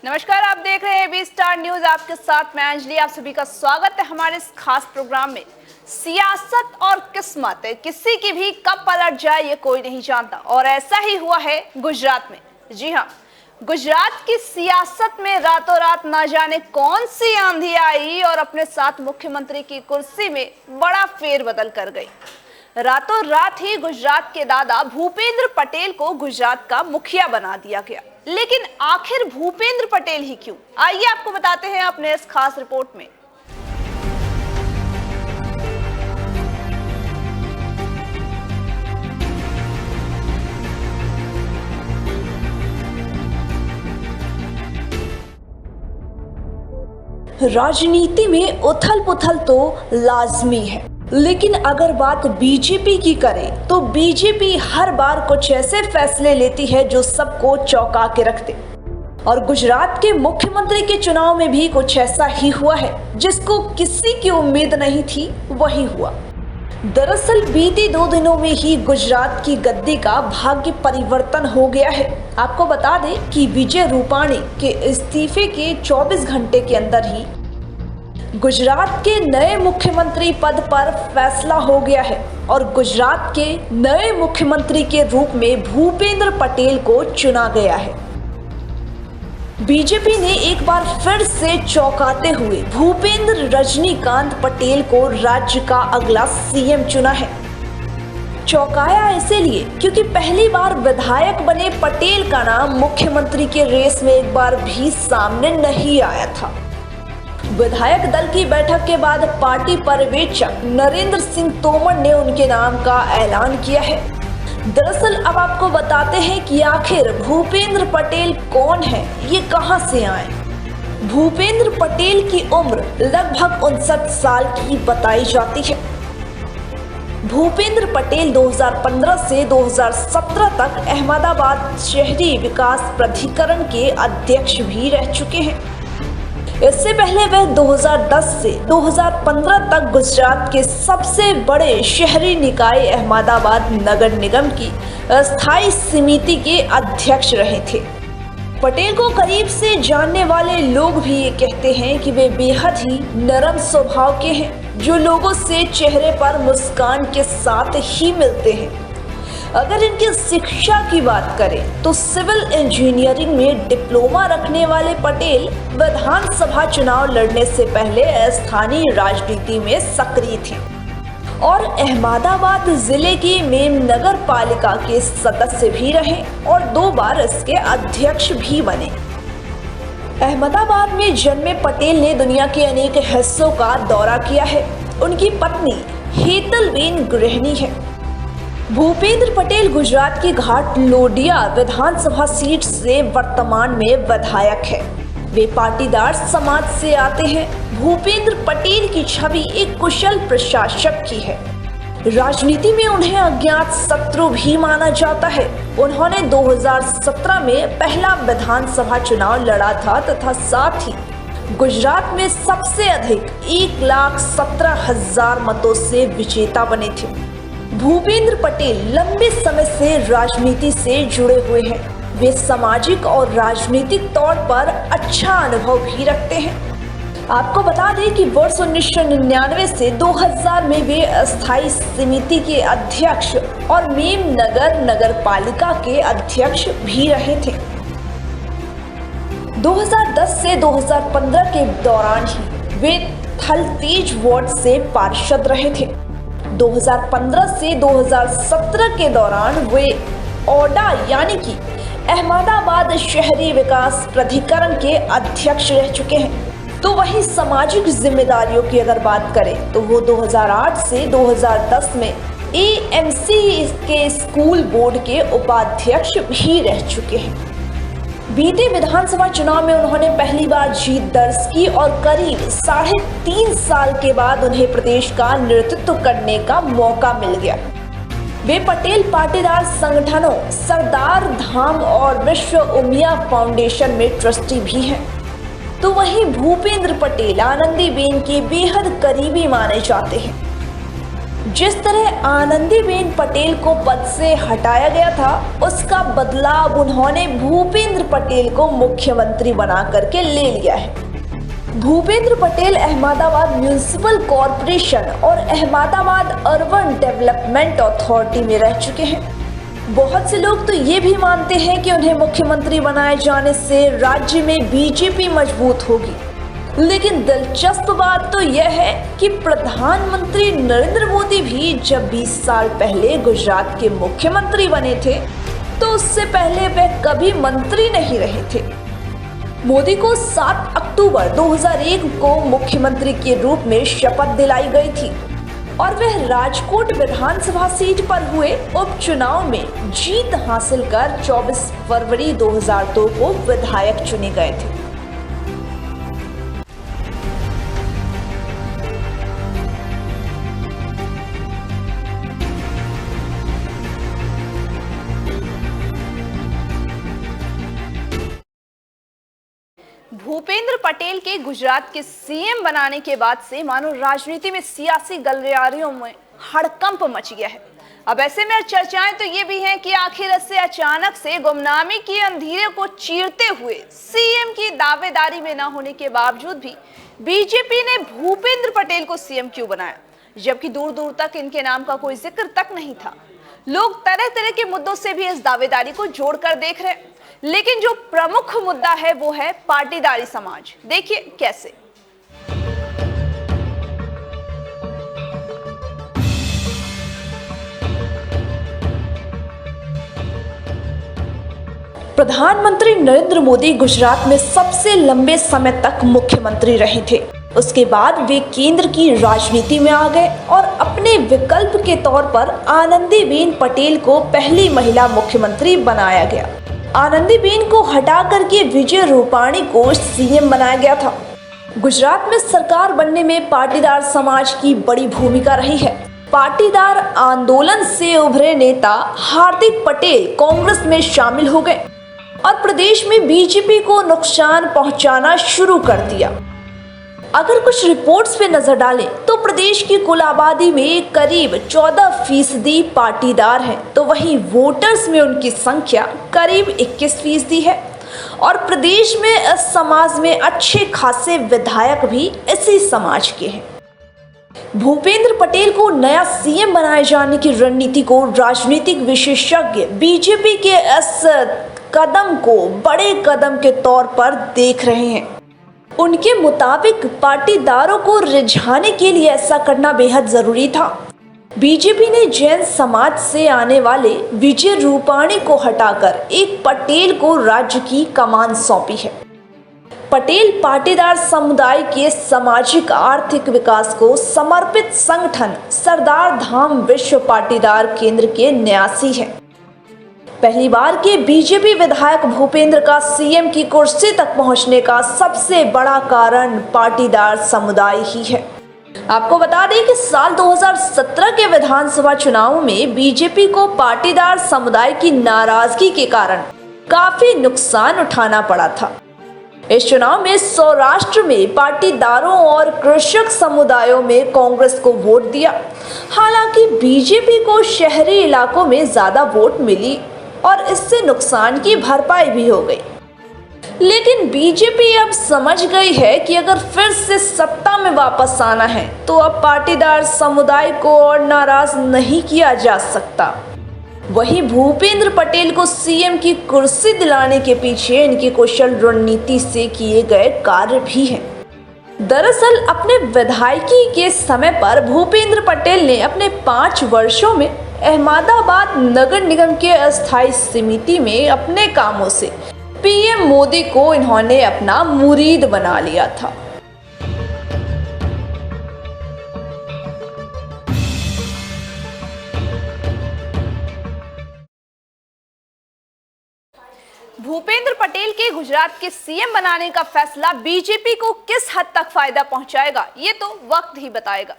नमस्कार, आप देख रहे हैं बी स्टार न्यूज। आपके साथ मैं अंजलि। आप सभी का स्वागत है हमारे इस खास प्रोग्राम में। सियासत और किस्मत, किसी की भी कब पलट जाए ये कोई नहीं जानता, और ऐसा ही हुआ है गुजरात में। जी हाँ, गुजरात की सियासत में रातों रात ना जाने कौन सी आंधी आई और अपने साथ मुख्यमंत्री की कुर्सी में बड़ा फेरबदल कर गई। रातों रात ही गुजरात के दादा भूपेंद्र पटेल को गुजरात का मुखिया बना दिया गया। लेकिन आखिर भूपेंद्र पटेल ही क्यों? आइए आपको बताते हैं अपने इस खास रिपोर्ट में। राजनीति में उथल पुथल तो लाजमी है, लेकिन अगर बात बीजेपी की करें तो बीजेपी हर बार कुछ ऐसे फैसले लेती है जो सबको चौंका के रखते। और गुजरात के मुख्यमंत्री के चुनाव में भी कुछ ऐसा ही हुआ है जिसको किसी की उम्मीद नहीं थी, वही हुआ। दरअसल बीते 2 दिनों में ही गुजरात की गद्दी का भाग्य परिवर्तन हो गया है। आपको बता दें कि विजय रूपाणी के इस्तीफे के 24 घंटे के अंदर ही गुजरात के नए मुख्यमंत्री पद पर फैसला हो गया है और गुजरात के नए मुख्यमंत्री के रूप में भूपेंद्र पटेल को चुना गया है। बीजेपी ने एक बार फिर से चौंकाते हुए भूपेंद्र रजनीकांत पटेल को राज्य का अगला सीएम चुना है। चौंकाया इसीलिए क्योंकि पहली बार विधायक बने पटेल का नाम मुख्यमंत्री के रेस में एक बार भी सामने नहीं आया था। विधायक दल की बैठक के बाद पार्टी पर्यवेक्षक नरेंद्र सिंह तोमर ने उनके नाम का ऐलान किया है। दरअसल अब आपको बताते हैं कि आखिर भूपेंद्र पटेल कौन है, ये कहां से आए। भूपेंद्र पटेल की उम्र लगभग 59 साल की बताई जाती है। भूपेंद्र पटेल 2015 से 2017 तक अहमदाबाद शहरी विकास प्राधिकरण के अध्यक्ष भी रह चुके हैं। इससे पहले वह 2010 से 2015 तक गुजरात के सबसे बड़े शहरी निकाय अहमदाबाद नगर निगम की स्थायी समिति के अध्यक्ष रहे थे। पटेल को करीब से जानने वाले लोग भी ये कहते हैं कि वे बेहद ही नरम स्वभाव के हैं, जो लोगों से चेहरे पर मुस्कान के साथ ही मिलते हैं। अगर इनकी शिक्षा की बात करें तो सिविल इंजीनियरिंग में डिप्लोमा रखने वाले पटेल विधानसभा चुनाव लड़ने से पहले स्थानीय राजनीति में सक्रिय थे और अहमदाबाद जिले की मेम नगर पालिका के सदस्य भी रहे और 2 बार इसके अध्यक्ष भी बने। अहमदाबाद में जन्मे पटेल ने दुनिया के अनेक हिस्सों का दौरा किया है। उनकी पत्नी हेतलबेन गृहिणी है। भूपेंद्र पटेल गुजरात की घाट लोडिया विधानसभा सीट से वर्तमान में विधायक है। वे पाटीदार समाज से आते हैं। भूपेंद्र पटेल की छवि एक कुशल प्रशासक की है। राजनीति में उन्हें अज्ञात शत्रु भी माना जाता है। उन्होंने 2017 में पहला विधानसभा चुनाव लड़ा था तथा साथ ही गुजरात में सबसे अधिक 1,17,000 मतों से विजेता बने थे। भूपेंद्र पटेल लंबे समय से राजनीति से जुड़े हुए हैं। वे सामाजिक और राजनीतिक तौर पर अच्छा अनुभव भी रखते हैं। आपको बता दें कि वर्ष 1999 से 2000 में वे अस्थायी समिति के अध्यक्ष और मेम नगर पालिका के अध्यक्ष भी रहे थे। 2010 से 2015 के दौरान ही वे थलतेज वार्ड से पार्षद रहे थे। 2015 से 2017 के दौरान वे ओडा यानी कि अहमदाबाद शहरी विकास प्राधिकरण के अध्यक्ष रह चुके हैं। तो वहीं सामाजिक जिम्मेदारियों की अगर बात करें तो वो 2008 से 2010 में एएमसी के स्कूल बोर्ड के उपाध्यक्ष भी रह चुके हैं। बीते विधानसभा चुनाव में उन्होंने पहली बार जीत दर्ज की और करीब 3.5 साल के बाद उन्हें प्रदेश का नेतृत्व करने का मौका मिल गया। वे पटेल पाटीदार संगठनों सरदार धाम और विश्व उमिया फाउंडेशन में ट्रस्टी भी हैं। तो वहीं भूपेंद्र पटेल आनंदीबेन के बेहद करीबी माने जाते हैं। जिस तरह आनंदीबेन पटेल को पद से हटाया गया था, उसका बदला अब उन्होंने भूपेंद्र पटेल को मुख्यमंत्री बना करके ले लिया है। भूपेंद्र पटेल अहमदाबाद म्यूनिसिपल कॉरपोरेशन और अहमदाबाद अर्बन डेवलपमेंट अथॉरिटी में रह चुके हैं। बहुत से लोग तो ये भी मानते हैं कि उन्हें मुख्यमंत्री बनाए जाने से राज्य में बीजेपी मजबूत होगी। लेकिन दिलचस्प बात तो यह है कि प्रधानमंत्री नरेंद्र मोदी भी जब 20 साल पहले गुजरात के मुख्यमंत्री बने थे, तो उससे पहले वह कभी मंत्री नहीं रहे थे। मोदी को 7 अक्टूबर 2001 को मुख्यमंत्री के रूप में शपथ दिलाई गई थी और वह राजकोट विधानसभा सीट पर हुए उपचुनाव में जीत हासिल कर 24 फरवरी 2002 को विधायक चुने गए थे। भूपेंद्र पटेल के गुजरात के सीएम बनाने के बाद से मानो राजनीति में सियासी गलियारियों में हड़कंप मच गया है। अब ऐसे में चर्चाएं तो ये भी हैं कि आखिर इससे अचानक से गुमनामी की अंधेरे को चीरते हुए सीएम की दावेदारी में न होने के बावजूद भी बीजेपी ने भूपेंद्र पटेल को सीएम क्यों बनाया, जबकि दूर दूर तक इनके नाम का कोई जिक्र तक नहीं था। लोग तरह तरह के मुद्दों से भी इस दावेदारी को जोड़कर देख रहे हैं, लेकिन जो प्रमुख मुद्दा है वो है पाटीदारी समाज। देखिए कैसे। प्रधानमंत्री नरेंद्र मोदी गुजरात में सबसे लंबे समय तक मुख्यमंत्री रहे थे। उसके बाद वे केंद्र की राजनीति में आ गए और अपने विकल्प के तौर पर आनंदीबेन पटेल को पहली महिला मुख्यमंत्री बनाया गया। आनंदीबेन को हटा करके विजय रूपाणी को सीएम बनाया गया था। गुजरात में सरकार बनने में पाटीदार समाज की बड़ी भूमिका रही है। पाटीदार आंदोलन से उभरे नेता हार्दिक पटेल कांग्रेस में शामिल हो गए और प्रदेश में बीजेपी को नुकसान पहुंचाना शुरू कर दिया। अगर कुछ रिपोर्ट्स पे नजर डालें तो प्रदेश की कुल आबादी में करीब 14% पाटीदार हैं, तो वहीं वोटर्स में उनकी संख्या करीब 21% है और प्रदेश में इस समाज में अच्छे खासे विधायक भी इसी समाज के हैं। भूपेंद्र पटेल को नया सीएम बनाए जाने की रणनीति को राजनीतिक विशेषज्ञ बीजेपी के इस कदम को बड़े कदम के तौर पर देख रहे हैं। उनके मुताबिक पाटीदारों को रिझाने के लिए ऐसा करना बेहद जरूरी था। बीजेपी ने जैन समाज से आने वाले विजय रूपाणी को हटाकर एक पटेल को राज्य की कमान सौंपी है। पटेल पाटीदार समुदाय के सामाजिक आर्थिक विकास को समर्पित संगठन सरदार धाम विश्व पाटीदार केंद्र के न्यासी है। पहली बार के बीजेपी विधायक भूपेंद्र का सीएम की कुर्सी तक पहुंचने का सबसे बड़ा कारण पाटीदार समुदाय ही है। आपको बता दें कि साल 2017 के विधानसभा चुनाव में बीजेपी को पाटीदार समुदाय की नाराजगी के कारण काफी नुकसान उठाना पड़ा था। इस चुनाव में सौराष्ट्र में पाटीदारों और कृषक समुदायों में कांग्रेस को वोट दिया। हालांकि बीजेपी को शहरी इलाकों में ज्यादा वोट मिली और इससे नुकसान की भरपाई भी हो गई। लेकिन बीजेपी अब समझ गई है कि अगर फिर से सत्ता में वापस आना है तो अब पाटीदार समुदाय को और नाराज नहीं किया जा सकता। वहीं भूपेंद्र पटेल को सीएम की कुर्सी दिलाने के पीछे इनकी कुशल रणनीति से किए गए कार्य भी हैं। दरअसल अपने विधायकी के समय पर भूपेंद्र पटेल ने अपने 5 वर्षों में अहमदाबाद नगर निगम के अस्थायी समिति में अपने कामों से पीएम मोदी को इन्होंने अपना मुरीद बना लिया था। भूपेंद्र पटेल के गुजरात के सीएम बनाने का फैसला बीजेपी को किस हद तक फायदा पहुंचाएगा, ये तो वक्त ही बताएगा।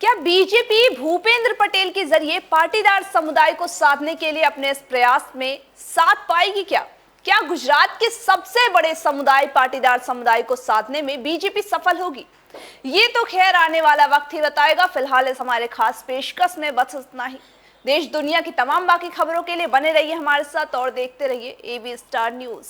क्या बीजेपी भूपेंद्र पटेल के जरिए पाटीदार समुदाय को साधने के लिए अपने इस प्रयास में साथ पाएगी? क्या गुजरात के सबसे बड़े समुदाय पाटीदार समुदाय को साधने में बीजेपी सफल होगी? ये तो खैर आने वाला वक्त ही बताएगा। फिलहाल इस हमारे खास पेशकश में बस इतना ही। देश दुनिया की तमाम बाकी खबरों के लिए बने रहिए हमारे साथ और देखते रहिए AB स्टार न्यूज।